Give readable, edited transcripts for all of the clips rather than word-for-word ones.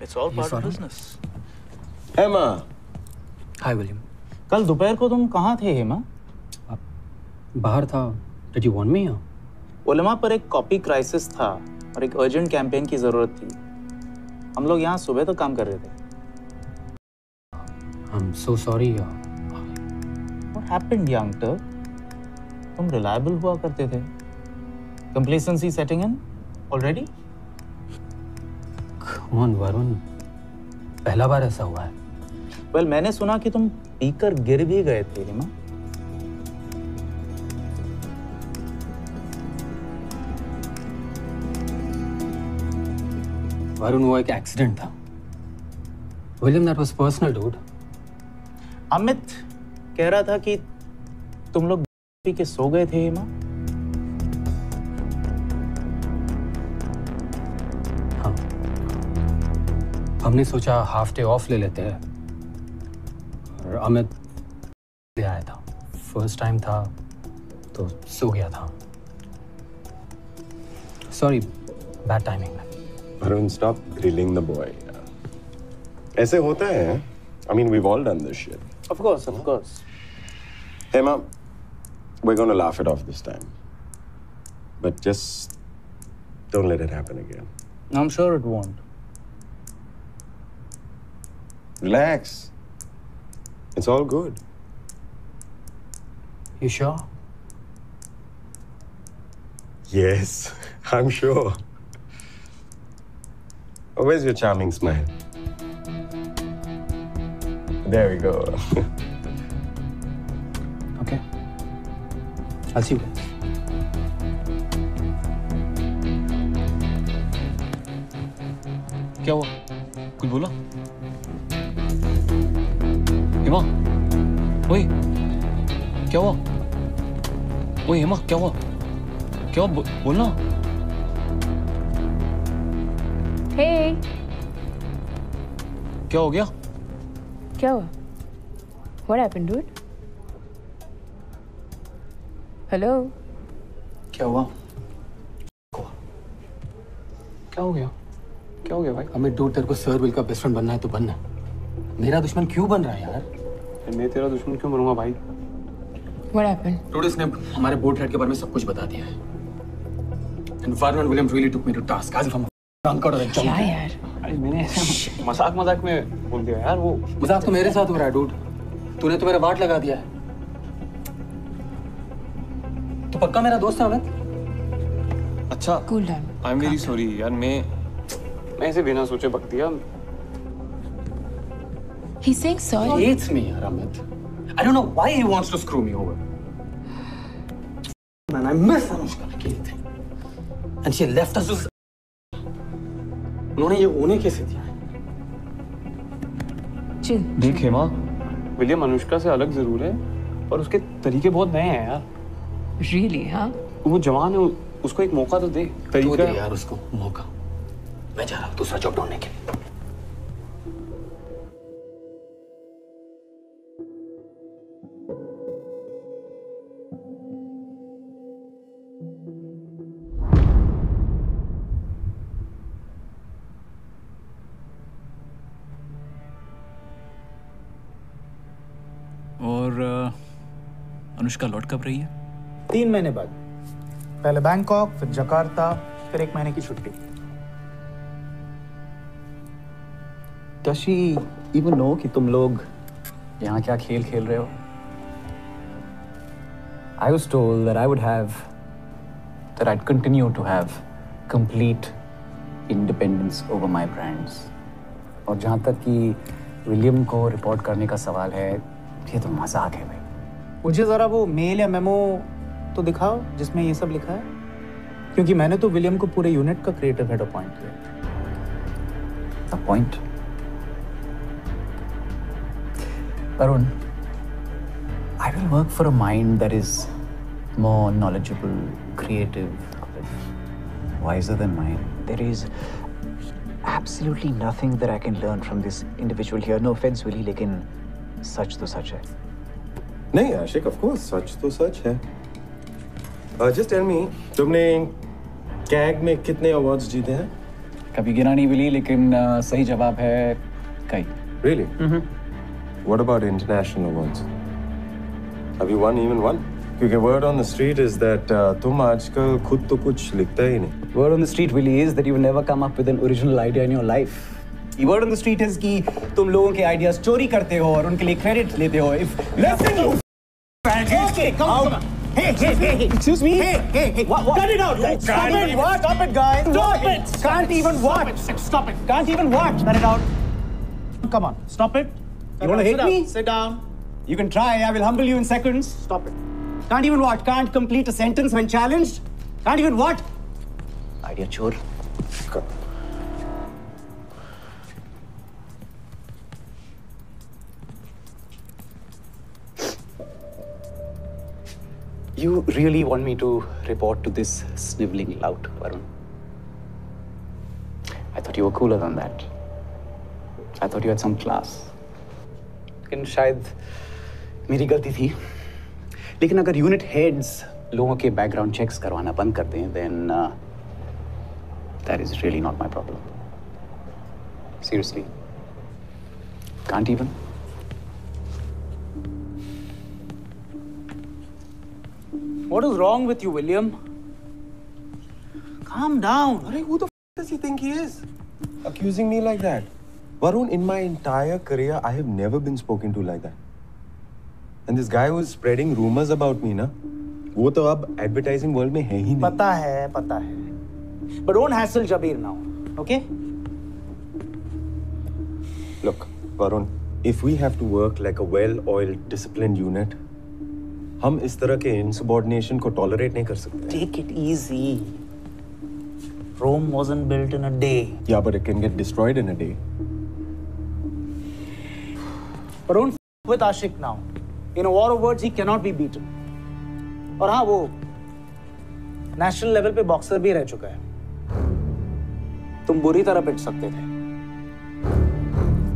It's all part of business. Hema. Hi William. कल दोपहर को तुम कहाँ थे हेमा? बाहर था. Did you want me here? उलेमा पर एक कॉपी क्राइसिस था और एक अर्जेंट कैंपेन की जरूरत थी. हम लोग यहाँ सुबह तक काम कर रहे थे. I'm so sorry. What happened, young Turk? तुम reliable हुआ करते थे. Complacency setting in already? Come on, Varun. पहला बार ऐसा हुआ है. Well, मैंने सुना कि तुम पीकर गिर भी गए थे, हेमा. वरुण, वो एक एक्सीडेंट था. William, that was personal, dude. Amit कह रहा था कि तुम लोग पी के सो गए थे, हेमा. हाँ. हमने सोचा हाफ डे ऑफ ले लेते हैं. और अमित ले आया था. फर्स्ट टाइम था तो सो गया था. Sorry, bad timing. Varun, stop grilling the boy. ऐसे होता है. I mean, we've all done this shit. Of course, of course. Hema, we're going to laugh it off this time. But just don't let it happen again. I'm sure it won't. Relax. It's all good. You sure? Yes, I'm sure. Oh, where's your charming smile? There we go. Okay. I'll see you guys. क्या हुआ? कुछ बोला? हेमा? ओए, क्या हुआ? ओए हेमा, क्या हुआ? क्या हुआ? बोलना. Hey. क्या हो गया? क्या हुआ? What happened, dude? Hello. क्या हुआ? क्या हो गया? क्या हो गया भाई? अमित डूड, तेरे को सर विल का बेस्ट फ्रेंड बनना है तो बनना. मेरा दुश्मन क्यों बन रहा है यार? मैं तेरा दुश्मन क्यों बनूंगा भाई? What happened? डूड, इसने हमारे बोट राइड के बारे में सब कुछ बता दिया है. And Varun and William really took me to task as if I'm a drunk out of a jungle. क्या यार? अरे मैंने ऐसे मजाक में बोल दिया यार. वो मजाक तो मेरे साथ हो रहा है डूड. तूने तो मेरा वाट लगा दिया है. तो पक्का मेरा दोस्त है अमित? अच्छा. Cool down. I'm very sorry यार. मैं ऐसे बिना सोचे बक दिया. He's saying sorry. He hates me यार Amit. I don't know why he wants to screw me over. Man, I miss Anushka like anything. And she left us with. उन्होंने ये होने कैसे दिया? Chill. देख हेमा, विलियम अनुष्का से अलग जरूर है पर उसके तरीके बहुत नए हैं यार. Really, हाँ? वो जवान है, उसको एक मौका तो दे. तो दे यार उसको मौका. मैं जा रहा हूँ दूसरा जॉब ढूंढने के लिए. और अनुष्का लौट कब रही है? 3 महीने बाद. पहले बैंकॉक, फिर जकार्ता, फिर 1 महीने की छुट्टी. Does she even know कि तुम लोग यहाँ क्या खेल खेल रहे हो? I was told that I'd continue to have complete independence over my brands. और जहाँ तक कि विलियम को रिपोर्ट करने का सवाल है, ये तो मजाक है भाई. मुझे जरा वो मेल या मेमो तो दिखाओ जिसमें ये सब लिखा है, क्योंकि मैंने तो विलियम को पूरे यूनिट का क्रिएटिव हेड अपॉइंट किया. Appoint? Varun, I will work for a mind that is more knowledgeable, creative, wiser than mine. There is absolutely nothing that I can learn from this individual here. No offense, Willie, लेकिन सच तो सच है. नहीं आशिक, of course, सच तो सच है. Just tell me, तुमने CAG में कितने awards जीते हैं? कभी गिना नहीं बिली, लेकिन सही जवाब है कई। Really? What about international awards? Have you won even one? क्योंकि word on the street is that तुम आजकल खुद तो कुछ लिखता ही नहीं। Word on the street, Willie, is that you never come up with an original idea in your life. The word on the street is कि तुम लोगों के ideas चोरी करते हो और उनके लिए credit लेते हो। If listen, you okay, come on. Hey, excuse me. Hey, what? Cut it out, guys. Stop it. What? Stop it, guys. Stop it. Can't even watch. Stop it. Can't even watch. Cut it out. Come on, stop it. You want to hit me? Sit down. You can try. I will humble you in seconds. Stop it. Can't even what? Can't complete a sentence when challenged? Can't even what? Idea chore. You really want me to report to this sniveling lout, Varun? I thought you were cooler than that. I thought you had some class. लेकिन शायद मेरी गलती थी। लेकिन अगर unit heads लोगों के background checks करवाना बंद कर दें, then that is really not my problem. Seriously. Can't even. What is wrong with you, William? Calm down. Arey, who the f does he think he is? Accusing me like that. Varun, in my entire career, I have never been spoken to like that. And this guy was spreading rumors about me, na? वो तो अब advertising world में है ही नहीं। पता है. But don't hassle Jabir now, okay? Look, Varun, if we have to work like a well-oiled, disciplined unit, हम इस तरह के insubordination को tolerate नहीं कर सकते। Take it easy. Rome wasn't built in a day. Yeah, but it can get destroyed in a day. But don't with Ashik now. In a war of words, he cannot be beaten. और हाँ, वो national level पे boxer भी रह चुका है। तुम बुरी तरह पिट सकते थे।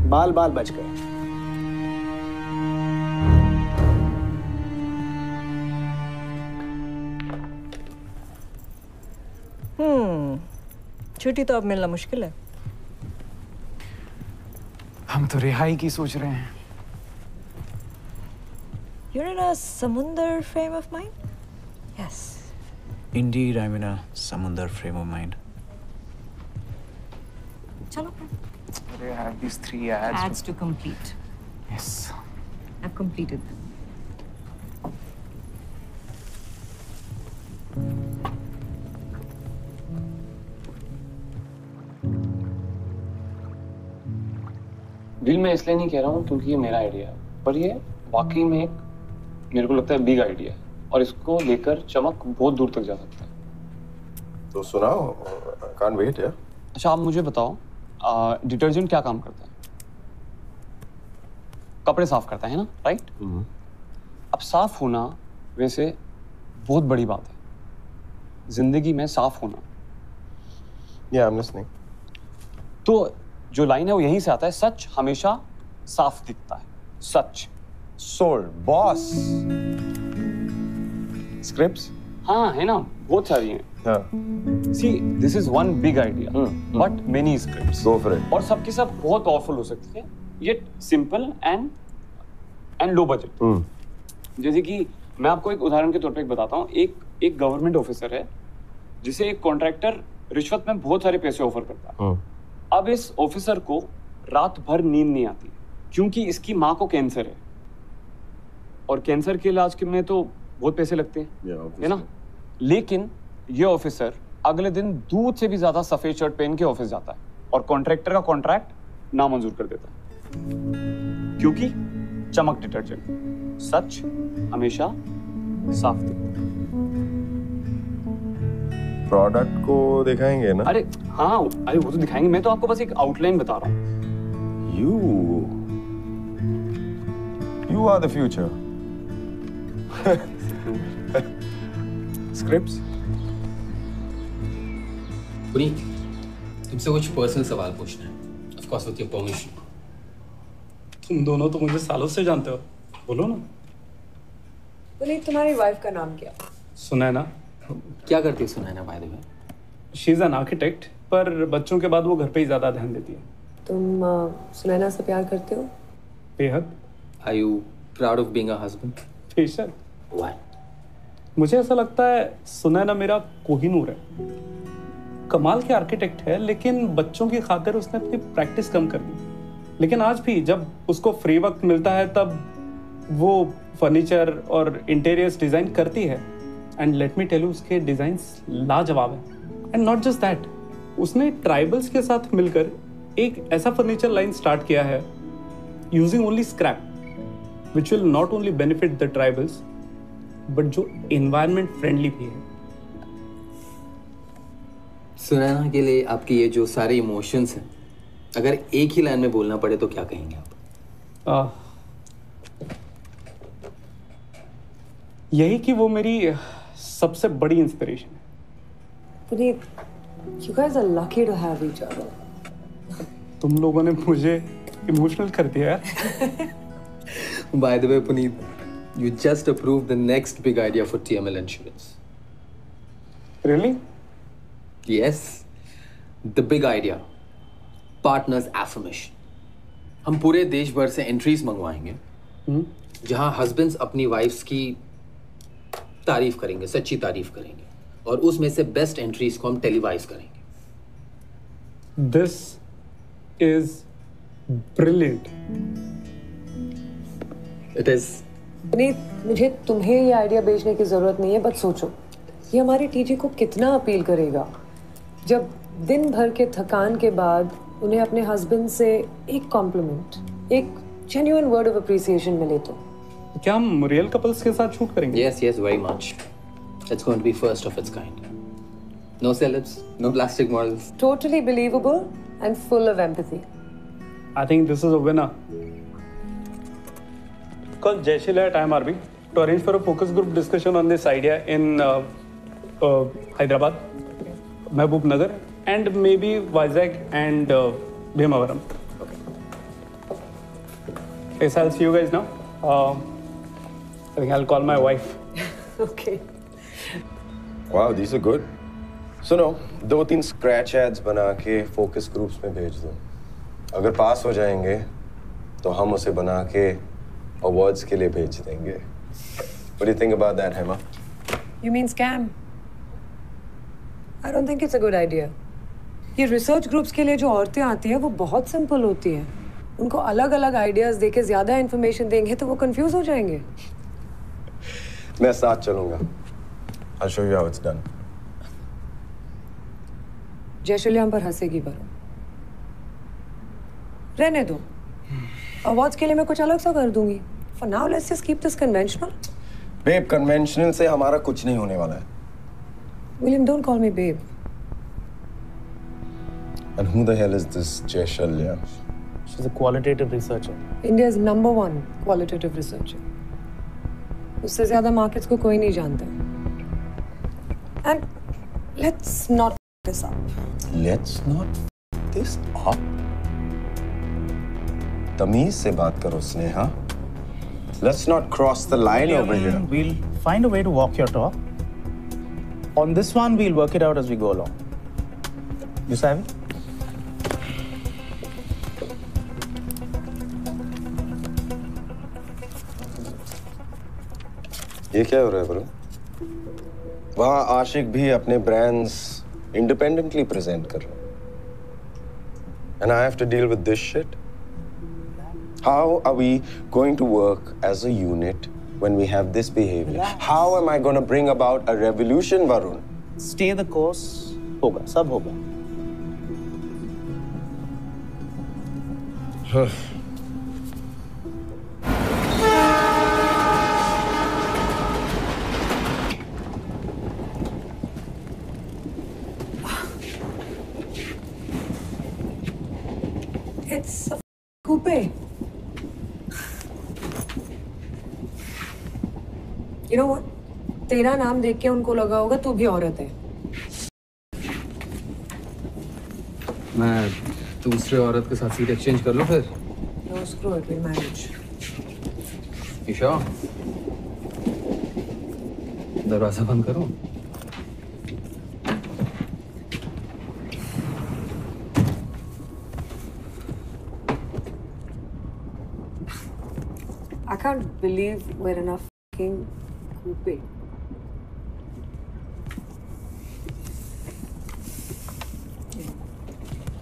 बाल बच गए। छुट्टी तो अब मिलना मुश्किल है। हम तो रिहाई की सोच रहे हैं। You're in a samundar frame of mind? Yes. Indeed, I'm in a samundar frame of mind. चलो। I have these 3 ads. Ads to complete. Yes. I've completed them. दिल में इसलिए नहीं कह रहा हूँ क्योंकि ये मेरा आइडिया है, पर ये वाकई में एक मेरे को लगता है बिग आइडिया है और इसको लेकर चमक बहुत दूर तक जा सकता है। तो सुनाओ, can't wait यार। अच्छा, आप मुझे बताओ, डिटर्जेंट क्या काम करता है? कपड़े साफ करता है ना, राइट? अब साफ होना वैसे बहुत बड़ी बात है जिंदगी में, साफ होना। Yeah, I'm listening. तो जो लाइन है वो यहीं से आता है, सच हमेशा साफ दिखता है। सच। Sold, boss. Scripts? हाँ, है ना, बहुत सारी हैं। हाँ। See, this is one big idea, but many scripts. Go for it. और सबके सब बहुत पावरफुल हो सकते हैं, yet simple and low budget. जैसे कि मैं आपको एक उदाहरण के तौर पे बताता हूँ। एक गवर्नमेंट ऑफिसर है जिसे एक कॉन्ट्रैक्टर रिश्वत में बहुत सारे पैसे ऑफर करता है। अब इस ऑफिसर को रात भर नींद नहीं आती क्योंकि इसकी माँ को कैंसर है और कैंसर के इलाज के में तो बहुत पैसे लगते हैं, है ना? लेकिन ये ऑफिसर अगले दिन दूध से भी ज्यादा सफेद शर्ट पहन के ऑफिस जाता है और कॉन्ट्रैक्टर का कॉन्ट्रैक्ट नामंजूर कर देता है क्योंकि चमक डिटर्जेंट सच हमेशा साफ दिखता है। प्रोडक्ट को दिखाएंगे ना? अरे हाँ, अरे वो तो दिखाएंगे, मैं तो आपको बस एक आउटलाइन बता रहा हूँ। You are the future. Scripts? Puneet, तुमसे कुछ पर्सनल सवाल पूछना है। Of course with your permission. तुम दोनों तो मुझे सालों से जानते हो, बोलो ना। पुनीत, तुम्हारी वाइफ का नाम क्या? सुनैना। क्या करती है Sunaina, by the way? She is an architect पर बच्चों के बाद वो घर पे ही ज़्यादा ध्यान देती है। तुम सुनैना से प्यार करते हो? बेहद। Are you proud of being a husband? बेशक। Why? मुझे ऐसा लगता है सुनैना मेरा कोहिनूर है। कमाल के आर्किटेक्ट है, लेकिन बच्चों की खातिर उसने अपनी प्रैक्टिस कम कर दी। लेकिन आज भी जब उसको फ्री वक्त मिलता है तब वो फर्नीचर और इंटीरियर्स डिज़ाइन करती है। And let me tell you, उसके डिज़ाइंस लाजवाब है। एंड नॉट जस्ट दैट, उसने ट्राइबल्स के साथ मिलकर एक ऐसा फर्नीचर लाइन स्टार्ट किया है using only scrap, which will not only benefit the tribals but जो एनवायरनमेंट फ्रेंडली भी है। सुनैना के लिए आपके ये जो सारे इमोशंस हैं, अगर एक ही लाइन में बोलना पड़े तो क्या कहेंगे आप? यही कि वो मेरी सबसे बड़ी इंस्पिरेशन है। Puneet, you guys are lucky to have each other. तुम लोगों ने मुझे इमोशनल कर दिया यार। By the way, Puneet, you just approved the next big idea for TML Insurance. Really? Yes, the big idea. Partners affirmation. हम पूरे देश भर से एंट्रीज मंगवाएंगे जहां हस्बैंड्स अपनी वाइफ्स की तारीफ करेंगे, सच्ची तारीफ करेंगे, और उसमें से बेस्ट एंट्रीज को हम टेलीवाइज करेंगे। This is brilliant. It is. Puneet, मुझे तुम्हें ये आइडिया बेचने की जरूरत नहीं है, बस सोचो ये हमारी टीजी को कितना अपील करेगा जब दिन भर के थकान के बाद उन्हें अपने हस्बैंड से एक कॉम्प्लीमेंट, एक जेन्युइन वर्ड ऑफ अप्रिसिएशन मिले तो। क्या हम रियल कपल्स के साथ शूट करेंगे? Yes, yes, very much. It's going to be first of its kind. No celebs, no plastic models. Totally believable and full of empathy. I think this is a winner. Call Jaishila at IMRB to arrange for a focus group discussion on this idea in Hyderabad, Mehboob Nagar, and maybe Vizag and Bhimavaram. Yes, I'll see you guys now. I think I'll call my wife. Okay. Wow, these are good. सुनो, 2-3 scratch ads बना के focus groups में भेज दो। अगर पास हो जाएंगे तो हम उसे बना के अवार्ड्स के लिए भेज देंगे। What do you think about that, Hema? You mean scam? I don't think it's a good idea. ये रिसर्च ग्रुप्स के लिए जो औरतें आती हैं वो बहुत सिंपल होती हैं। उनको अलग अलग आइडियाज देके ज्यादा इन्फॉर्मेशन देंगे तो वो कंफ्यूज हो जाएंगे। मैं साथ चलूंगा। I'll show you how it's done. जयशल्या हम पर हंसेगी वरुण। रहने दो। अवार्ड्स के लिए मैं कुछ अलग सा कर दूंगी। For now, let's just keep this conventional. Babe, conventional से हमारा कुछ नहीं होने वाला है। William, don't call me babe. And who the hell is this Jaishalya? She's a qualitative researcher. India's #1 qualitative researcher. उससे ज्यादा मार्केट्स को कोई नहीं जानता। And let's not f this up. Let's not f this up. तमीज से बात करो Sneha. Let's not cross the line over here. We'll find a way to walk your talk. On this one, we'll work it out as we go along. You savvy? ये क्या हो रहा है bro? वहाँ आशिक भी अपने ब्रांड्स इंडिपेंडेंटली प्रेजेंट कर रहे हैं। And I have to deal with this shit? How are we going to work as a unit when we have this behavior? How am I going to bring about a revolution, Varun? Stay the course. होगा, सब होगा. It's a coupe. You know what? तेरा नाम देख के उनको लगा होगा तू भी औरत है। मैं दूसरे औरत के साथ सीट एक्सचेंज कर लूं फिर? No, screw it, we'll manage. You sure? दरवाजा बंद करो। I can't believe we're in a fucking coupe.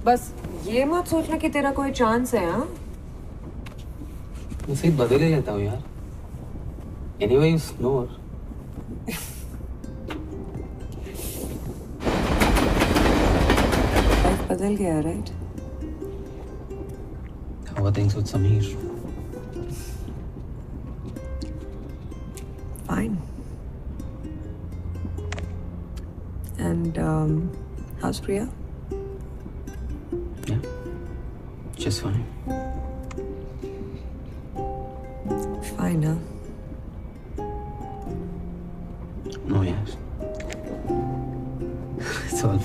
बस ये मत सोचना कि तेरा कोई चांस है, हाँ? मैं सीट बदल ही लेता हूँ यार। Anyway, you snore. Life बदल गया, right? How are things with Sameer? Fine. And how's Priya? Yeah, just fine. Fine, huh? No, yes. It's all.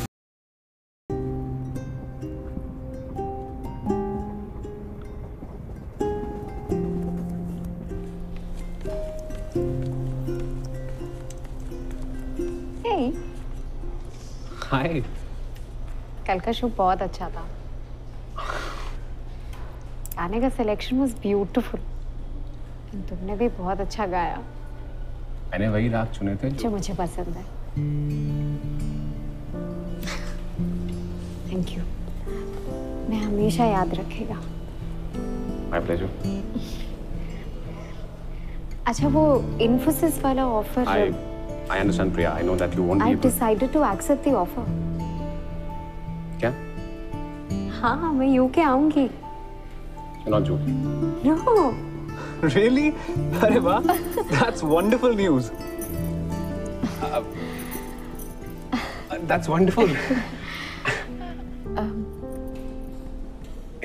Hey, हाय। कल का शो बहुत अच्छा था। गाने का सिलेक्शन वाज ब्यूटीफुल। तुमने भी बहुत अच्छा गाया। मैंने वही राग चुने थे जो मुझे पसंद है। Thank you. मैं हमेशा याद रखेगा। My pleasure. अच्छा, वो इन्फोसिस वाला offer. I understand, Priya. I know that you won't be I've able. decided to accept the offer. क्या? हाँ, मैं यूके आऊंगी। You're not joking. No. Really? अरे वाह, that's wonderful news. That's wonderful.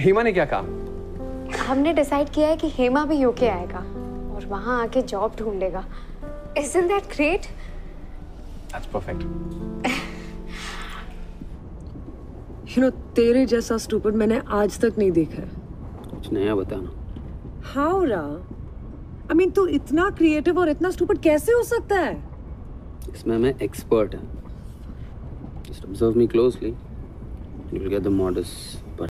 Hema ने क्या कहा? हमने डिसाइड किया है कि हेमा भी यूके आएगा और वहाँ आके job ढूंढेगा। Isn't that great? That's perfect. You know, तेरे जैसा स्टूपिड मैंने आज तक नहीं देखा है। कुछ नया बताना। How, Ra? I mean, तू इतना क्रिएटिव और इतना स्टूपिड कैसे हो सकता है? इसमें मैं एक्सपर्ट हूँ। Just observe me closely. You will get the modus. But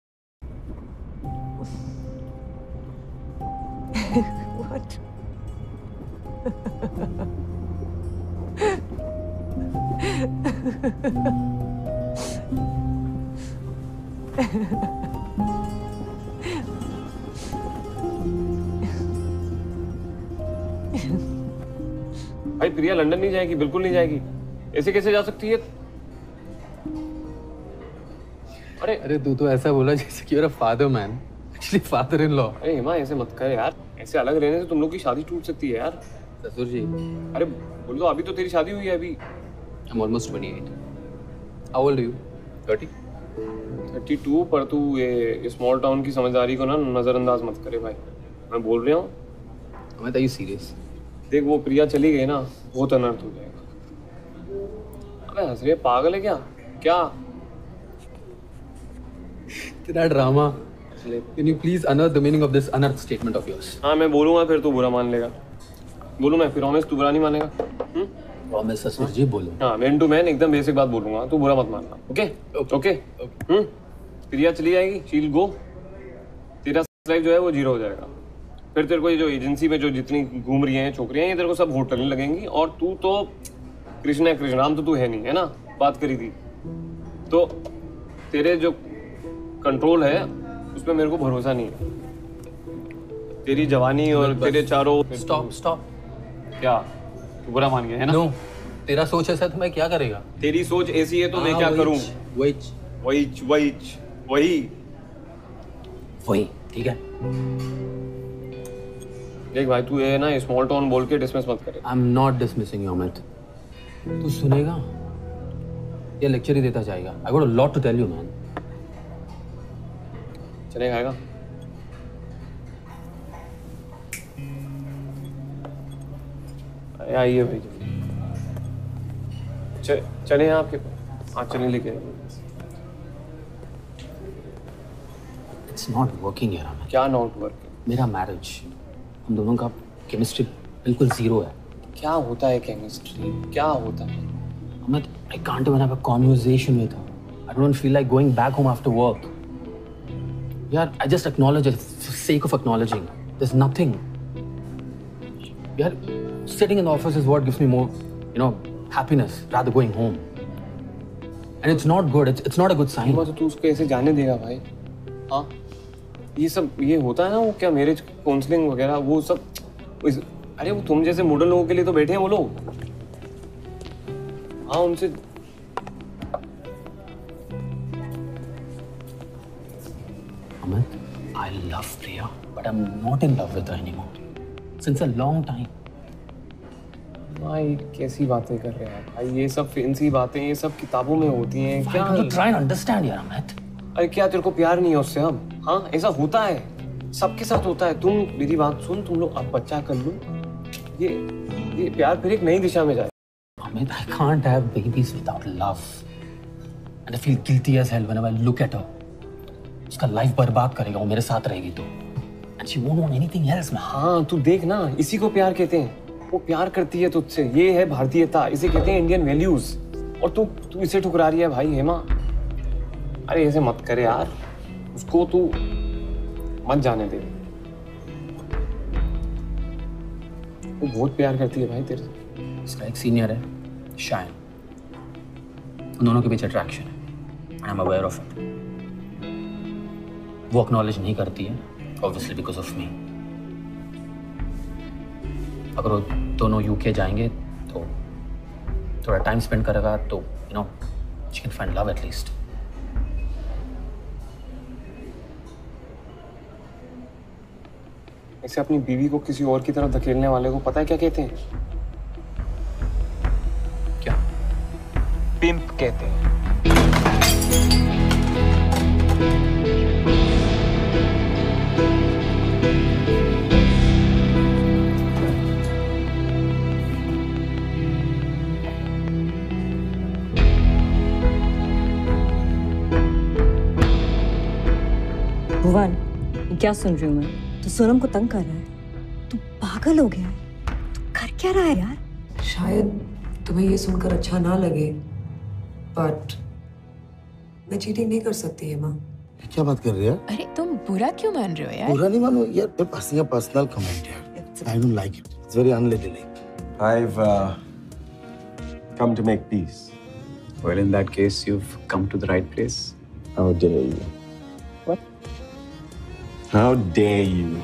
What? भाई प्रिया लंदन नहीं जाएगी, बिल्कुल नहीं जाएगी। ऐसे कैसे जा सकती है? अरे तू तो ऐसा बोला जैसे कि you're a father man. Actually father-in-law. अरे हेमा ऐसे मत कर यार। ऐसे अलग रहने से तुम लोग की शादी टूट सकती है यार। ससुर जी। अरे बोल दो, अभी तो तेरी शादी हुई है अभी। I'm almost 28. How old are you? 30? 32, पर तू ये स्मॉल टाउन की समझदारी को ना नजरअंदाज मत करे भाई। मैं बोल रहा हूँ। Amit, are you serious? देख वो प्रिया चली गई ना, बहुत अनर्थ हो जाएगा। अबे हंस रही है, पागल है क्या? क्या? तेरा drama. Can you please unearth the meaning of this unearthed statement of yours? हाँ मैं बोलूँगा फिर तू बुरा मान लेगा। बोलूँ मैं फिर प्रॉमिस तू बुरा नहीं मानेगा? प्रॉमिस ससुर जी बोलो। हाँ मैन टू मैन एकदम बेसिक बात बोलूँगा, तू बुरा मत मानना। ओके? ओके? प्रिया चली जाएगी, शील गो। तेरा लाइफ जो है वो जीरो हो जाएगा। फिर तेरे को ये जो एजेंसी में जो जितनी घूम रही हैं छोकरियाँ, ये तेरे को सब होटल लगेंगी। और तू तो कृष्ण है, कृष्णाम तो तू है नहीं, है ना? बात करी थी। तो तेरे जो कंट्रोल है उसमें मेरे को भरोसा नहीं है। तेरी जवानी और तेरे चारों। स्टॉप। क्या? तू बुरा मान गया है ना? नो, तेरा सोच ऐसा तो मैं क्या करेगा? तेरी सोच ऐसी है तो मैं क्या करूं? वही ठीक है। देख भाई तू ये ना स्मॉल टाउन बोल के डिसमिस मत करे। I am not dismissing you Amit. तू सुनेगा या लेक्चर ही देता जाएगा? I got a lot to tell you man. चलेगा आएगा? आइए भाई। चले हैं आपके पास? हाँ चलें, लेके इट्स नॉट वर्किंग यार अमित। क्या नॉट वर्किंग? मेरा मैरिज, हम दोनों का केमिस्ट्री बिल्कुल जीरो है। क्या होता है केमिस्ट्री? क्या होता है? Amit, I can't even have a conversation with her. I don't feel like going back home after work. Yeah, I just acknowledge it for the sake of acknowledging. There's nothing. यार, sitting in the office is what gives me more, happiness rather going home. And it's not good. It's not a good sign. तो तू उसको ऐसे जाने देगा भाई? हाँ? ये होता है ना, वो क्या मैरिज काउंसलिंग वगैरह वो सब, अरे वो तुम जैसे मॉडल लोगों के लिए तो बैठे हैं वो लोग। हाँ, उनसे Amit, I love Priya, but I'm not in love with her anymore. Since a long time. भाई कैसी बातें कर रहे हैं भाई? ये सब फैंसी बातें, ये सब किताबों में होती हैं क्या? Why don't you try and understand यार Amit? अरे क्या तेरे को प्यार नहीं है उससे अब? हाँ, ऐसा होता है, सबके साथ होता है। तुम मेरी बात सुन, तुम लोग अब बच्चा कर लो, ये प्यार फिर एक नई दिशा में जाए। Amit, I can't have babies without love. And I feel guilty as hell whenever I look at her. उसका लाइफ बर्बाद करेगा वो मेरे साथ रहेगी तो। And she won't want anything else, man. हाँ, तू देख ना, इसी को प्यार कहते हैं। वो प्यार करती है तुझसे, ये है भारतीयता, इसे कहते हैं इंडियन वैल्यूज। और तू इसे ठुकरा रही है भाई हेमा। अरे ऐसे मत करे यार, उसको तू मत जाने दे। वो बहुत प्यार करती है भाई तेरे से। इसका एक सीनियर है, शायन। उन दोनों के बीच अट्रैक्शन है। And I'm aware of it. वो एक्नॉलेज नहीं करती है, obviously because of me. अगर वो दोनों यूके जाएंगे तो थोड़ा टाइम स्पेंड करेगा तो she can find love at least. ऐसे अपनी बीवी को किसी और की तरफ धकेलने वाले को पता है क्या कहते हैं? क्या? पिंप कहते हैं। भुवन, ये क्या सुन रही हूँ मैं? तू सोनम को तंग कर रहा है। तू पागल हो गया है। तू कर क्या रहा है यार? शायद तुम्हें ये सुनकर अच्छा ना लगे, बट मैं चीटिंग नहीं कर सकती है माँ। क्या बात कर रही है? अरे तुम बुरा क्यों मान रहे हो यार? बुरा नहीं मानो यार, पर्सनल कमेंट यार। I don't like it. It's very unladylike. I've come to make peace. Well, in that case, you've come to the right place. How dare you? How dare you?